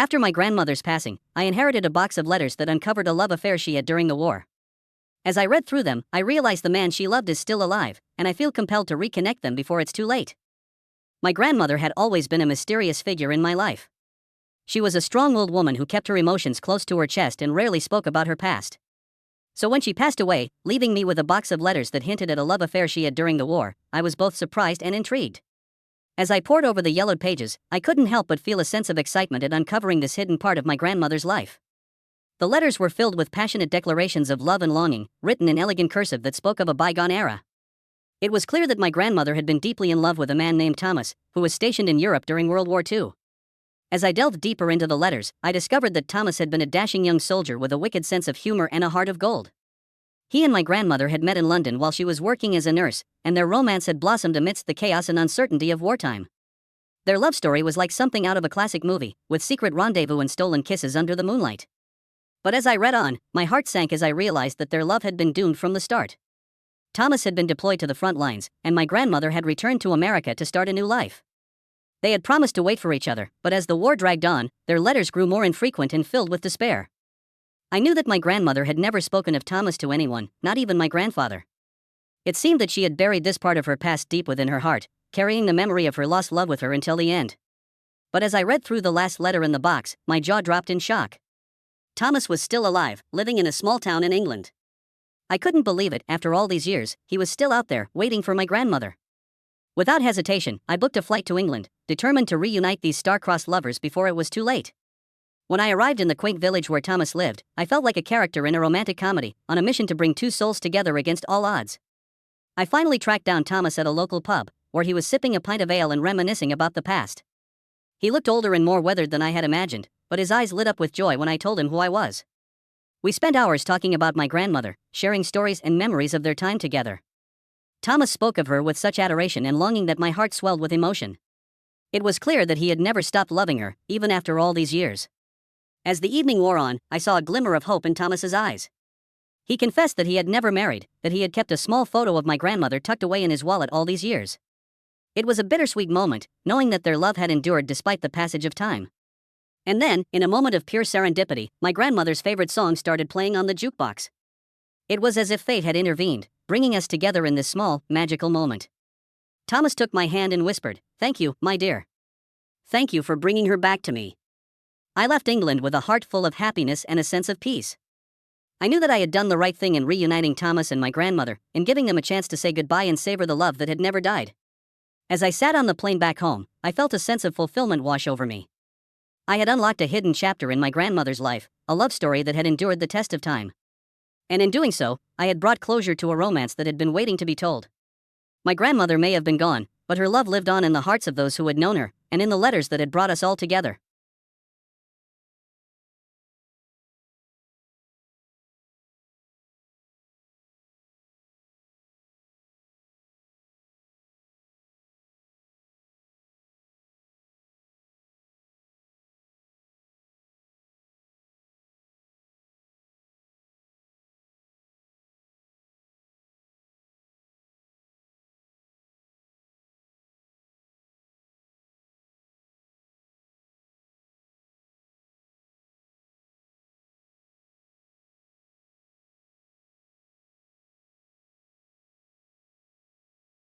After my grandmother's passing, I inherited a box of letters that uncovered a love affair she had during the war. As I read through them, I realized the man she loved is still alive, and I feel compelled to reconnect them before it's too late. My grandmother had always been a mysterious figure in my life. She was a strong old woman who kept her emotions close to her chest and rarely spoke about her past. So when she passed away, leaving me with a box of letters that hinted at a love affair she had during the war, I was both surprised and intrigued. As I pored over the yellowed pages, I couldn't help but feel a sense of excitement at uncovering this hidden part of my grandmother's life. The letters were filled with passionate declarations of love and longing, written in elegant cursive that spoke of a bygone era. It was clear that my grandmother had been deeply in love with a man named Thomas, who was stationed in Europe during World War II. As I delved deeper into the letters, I discovered that Thomas had been a dashing young soldier with a wicked sense of humor and a heart of gold. He and my grandmother had met in London while she was working as a nurse, and their romance had blossomed amidst the chaos and uncertainty of wartime. Their love story was like something out of a classic movie, with secret rendezvous and stolen kisses under the moonlight. But as I read on, my heart sank as I realized that their love had been doomed from the start. Thomas had been deployed to the front lines, and my grandmother had returned to America to start a new life. They had promised to wait for each other, but as the war dragged on, their letters grew more infrequent and filled with despair. I knew that my grandmother had never spoken of Thomas to anyone, not even my grandfather. It seemed that she had buried this part of her past deep within her heart, carrying the memory of her lost love with her until the end. But as I read through the last letter in the box, my jaw dropped in shock. Thomas was still alive, living in a small town in England. I couldn't believe it. After all these years, he was still out there, waiting for my grandmother. Without hesitation, I booked a flight to England, determined to reunite these star-crossed lovers before it was too late. When I arrived in the quaint village where Thomas lived, I felt like a character in a romantic comedy, on a mission to bring two souls together against all odds. I finally tracked down Thomas at a local pub, where he was sipping a pint of ale and reminiscing about the past. He looked older and more weathered than I had imagined, but his eyes lit up with joy when I told him who I was. We spent hours talking about my grandmother, sharing stories and memories of their time together. Thomas spoke of her with such adoration and longing that my heart swelled with emotion. It was clear that he had never stopped loving her, even after all these years. As the evening wore on, I saw a glimmer of hope in Thomas's eyes. He confessed that he had never married, that he had kept a small photo of my grandmother tucked away in his wallet all these years. It was a bittersweet moment, knowing that their love had endured despite the passage of time. And then, in a moment of pure serendipity, my grandmother's favorite song started playing on the jukebox. It was as if fate had intervened, bringing us together in this small, magical moment. Thomas took my hand and whispered, "Thank you, my dear. Thank you for bringing her back to me." I left England with a heart full of happiness and a sense of peace. I knew that I had done the right thing in reuniting Thomas and my grandmother, in giving them a chance to say goodbye and savor the love that had never died. As I sat on the plane back home, I felt a sense of fulfillment wash over me. I had unlocked a hidden chapter in my grandmother's life, a love story that had endured the test of time. And in doing so, I had brought closure to a romance that had been waiting to be told. My grandmother may have been gone, but her love lived on in the hearts of those who had known her, and in the letters that had brought us all together.